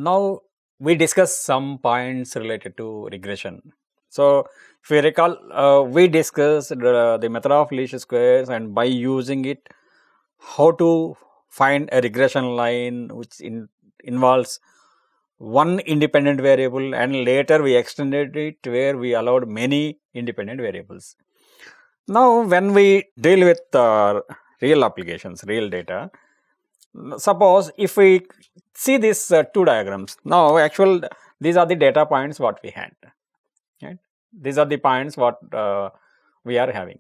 Now we discussed some points related to regression. So if you recall, we discussed the method of least squares, and by using it, how to find a regression line which involves one independent variable, and later we extended it where we allowed many independent variables. Now when we deal with real applications, real data, suppose if we see these two diagrams, now these are the data points what we had, right? These are the points what we are having.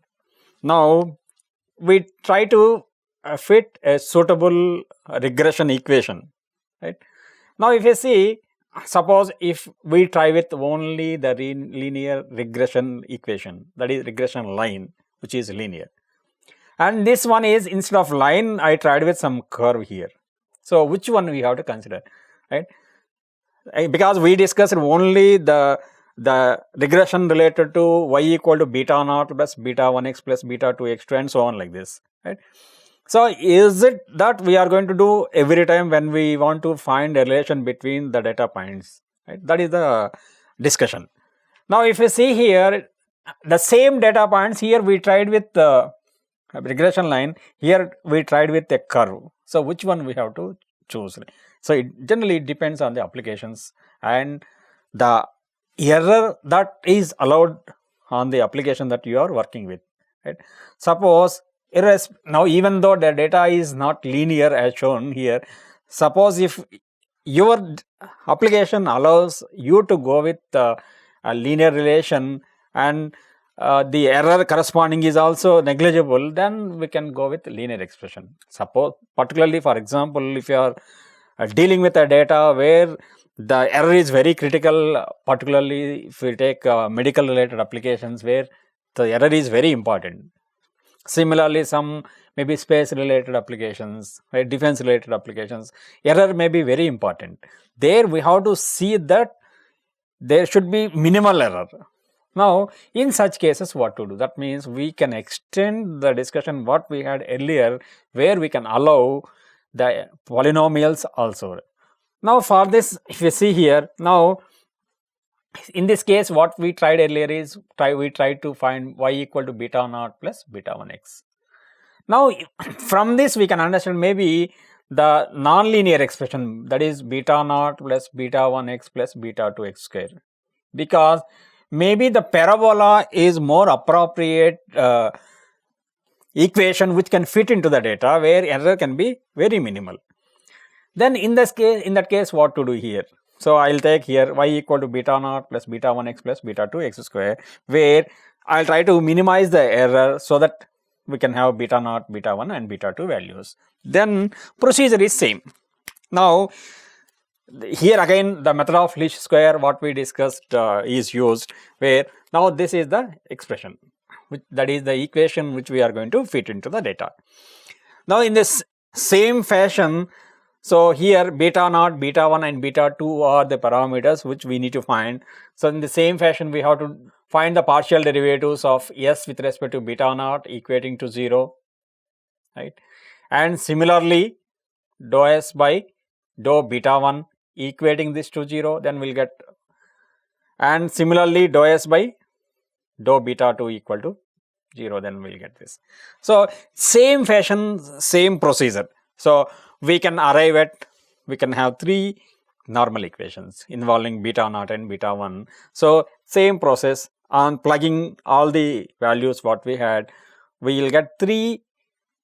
Now we try to fit a suitable regression equation, right? Now if you see, suppose if we try with only the linear regression equation, that is regression line which is linear, and this one is, instead of line, I tried with some curve here. So which one we have to consider, right? Because we discussed only the regression related to y equal to beta naught plus beta 1x plus beta 2x2 and so on, like this, right? So is it that we are going to do every time when we want to find a relation between the data points, right? That is the discussion. Now if you see here, the same data points, here we tried with the regression line, here we tried with a curve. So which one we have to choose? So it generally depends on the applications and the error that is allowed on the application that you are working with, right? Suppose now even though the data is not linear as shown here, suppose if your application allows you to go with a linear relation and the error corresponding is also negligible, then we can go with linear expression. Suppose particularly, for example, if you are dealing with a data where the error is very critical, particularly if we take medical related applications where the error is very important. Similarly, some maybe space related applications, right, defense related applications, error may be very important. There we have to see that there should be minimal error. Now in such cases, what to do? That means we can extend the discussion what we had earlier, where we can allow the polynomials also. Now for this, if you see here, now in this case what we tried earlier is we tried to find y equal to beta naught plus beta 1x. Now from this we can understand maybe the non-linear expression, that is beta naught plus beta 1x plus beta 2x square, because maybe the parabola is more appropriate equation which can fit into the data where error can be very minimal. Then in that case what to do here? So I will take here y equal to beta naught plus beta 1x plus beta 2x square, where I will try to minimize the error so that we can have beta naught, beta 1 and beta 2 values. Then procedure is same. Now here again the method of least square what we discussed is used, where now this is the expression, that is the equation which we are going to fit into the data. Now in this same fashion, so here beta naught, beta 1 and beta 2 are the parameters which we need to find. So in the same fashion we have to find the partial derivatives of s with respect to beta naught equating to 0, right? And similarly dou s by dou beta 1 equating this to 0, then we'll get, and similarly dou s by dou beta 2 equal to 0, then we'll get this. So same fashion, same procedure. So we can arrive at, we can have three normal equations involving beta naught and beta 1. So same process, on plugging all the values what we had, we will get three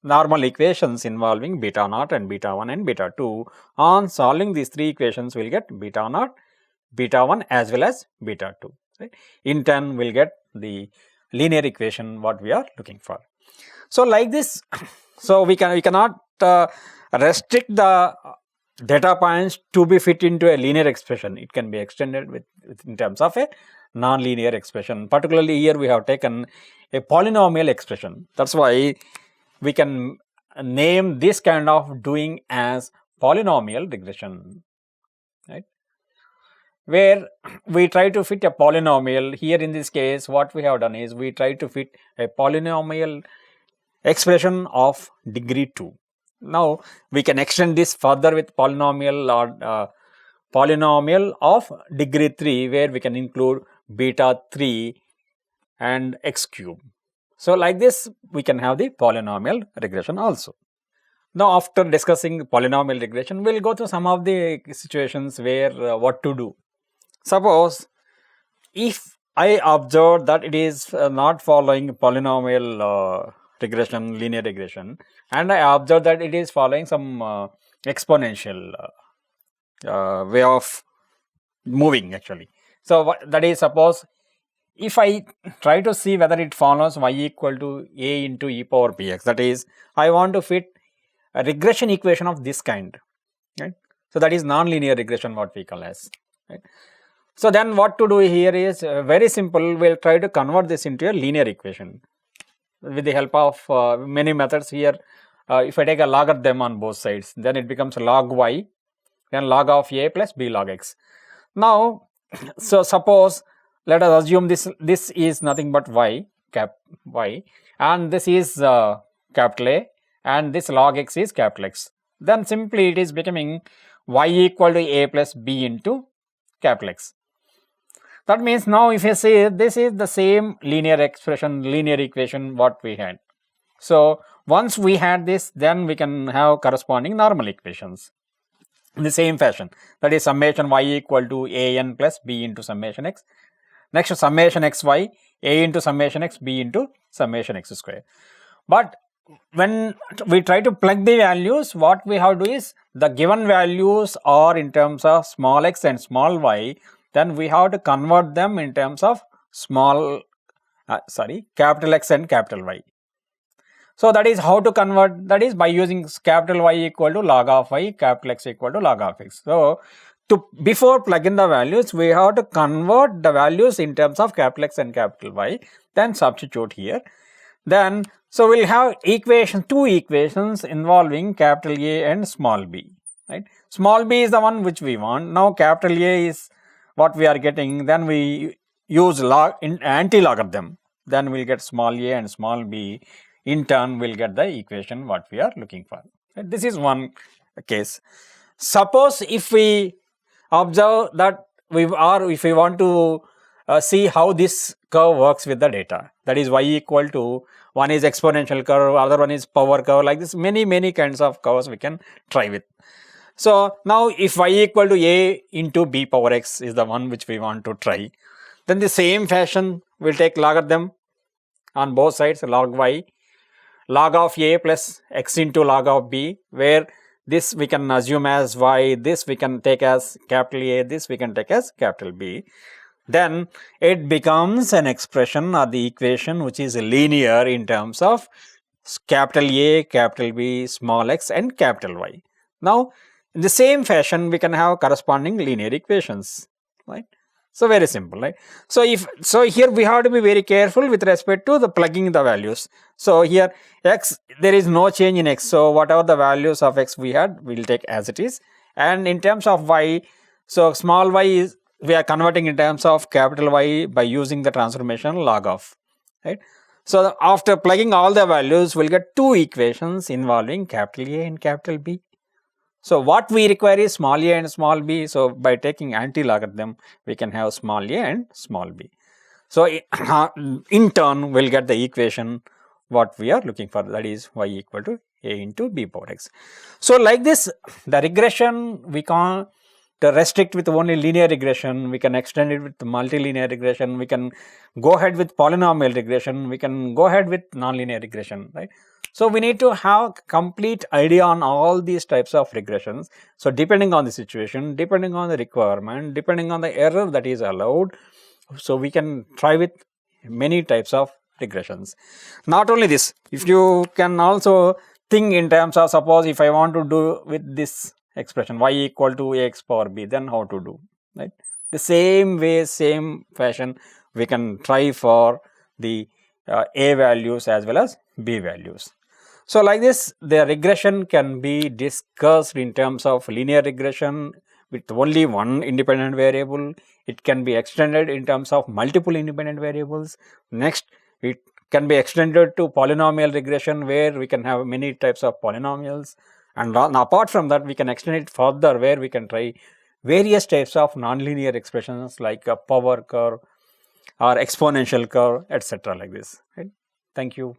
normal equations involving beta naught and beta 1 and beta 2. On solving these three equations, we will get beta naught, beta 1 as well as beta 2. Right? In turn, we will get the linear equation what we are looking for. So like this, so we cannot restrict the data points to be fit into a linear expression. It can be extended with in terms of a non-linear expression. Particularly here we have taken a polynomial expression. That's why we can name this kind of doing as polynomial regression, right? Where we try to fit a polynomial. Here in this case what we have done is we try to fit a polynomial expression of degree 2. Now we can extend this further with polynomial or polynomial of degree 3 where we can include beta 3 and x cube. So like this we can have the polynomial regression also. Now after discussing polynomial regression, we will go through some of the situations where what to do. Suppose if I observe that it is not following polynomial regression, linear regression, and I observe that it is following some exponential way of moving actually. So that is, suppose if I try to see whether it follows y equal to a into e power bx, that is, I want to fit a regression equation of this kind, right? So that is non-linear regression, what we call as, right? So then what to do here is very simple. We'll try to convert this into a linear equation with the help of many methods here. If I take a logarithm on both sides, then it becomes log y, then log of a plus b log x. Now, so suppose let us assume this is nothing but y, cap y, and this is capital A, and this log x is capital X. Then simply it is becoming y equal to a plus b into capital X. That means now if you see, this is the same linear expression, linear equation what we had. So once we had this, then we can have corresponding normal equations in the same fashion. That is summation y equal to a n plus b into summation x. Next, summation xy, a into summation x, b into summation x square. But when we try to plug the values, what we have to do is, the given values are in terms of small x and small y, then we have to convert them in terms of capital X and capital Y. So that is how to convert, that is by using capital Y equal to log of y, capital X equal to log of x. So before plug in the values, we have to convert the values in terms of capital X and capital Y, then substitute here. Then so we'll have two equations involving capital A and small b, right? Small b is the one which we want. Now capital A is what we are getting, then we use anti-logarithm, then we'll get small a and small b. In turn, we'll get the equation what we are looking for. This is one case. Suppose if we observe that if we want to see how this curve works with the data, that is y equal to, one is exponential curve, other one is power curve, like this many kinds of curves we can try with. So now if y equal to a into b power x is the one which we want to try, then the same fashion we'll take logarithm on both sides, log y, log of a plus x into log of b, where this we can assume as y, this we can take as capital A, this we can take as capital B. Then it becomes an expression or the equation which is linear in terms of capital A, capital B, small x and capital Y. Now in the same fashion we can have corresponding linear equations, right? So very simple, right? So here we have to be very careful with respect to the plugging the values. So here x, there is no change in x, so whatever the values of x we had, we will take as it is. And in terms of y, so small y is, we are converting in terms of capital Y by using the transformation log of, right? So after plugging all the values, we'll get two equations involving capital A and capital B. So what we require is small a and small b. So by taking anti-logarithm, we can have small a and small b. So in turn, we'll get the equation what we are looking for, that is y equal to a into b power x. So like this, the regression we can't restrict with only linear regression, we can extend it with multilinear regression, we can go ahead with polynomial regression, we can go ahead with nonlinear regression, right? So we need to have complete idea on all these types of regressions. So depending on the situation, depending on the requirement, depending on the error that is allowed, so we can try with many types of regressions. Not only this, if you can also think in terms of, suppose if I want to do with this expression y equal to ax power b, then how to do, right? The same way, same fashion, we can try for the a values as well as b values. So like this, the regression can be discussed in terms of linear regression with only one independent variable. It can be extended in terms of multiple independent variables. Next, it can be extended to polynomial regression, where we can have many types of polynomials. And apart from that, we can extend it further, where we can try various types of nonlinear expressions like a power curve or exponential curve, etc. like this. Right? Thank you.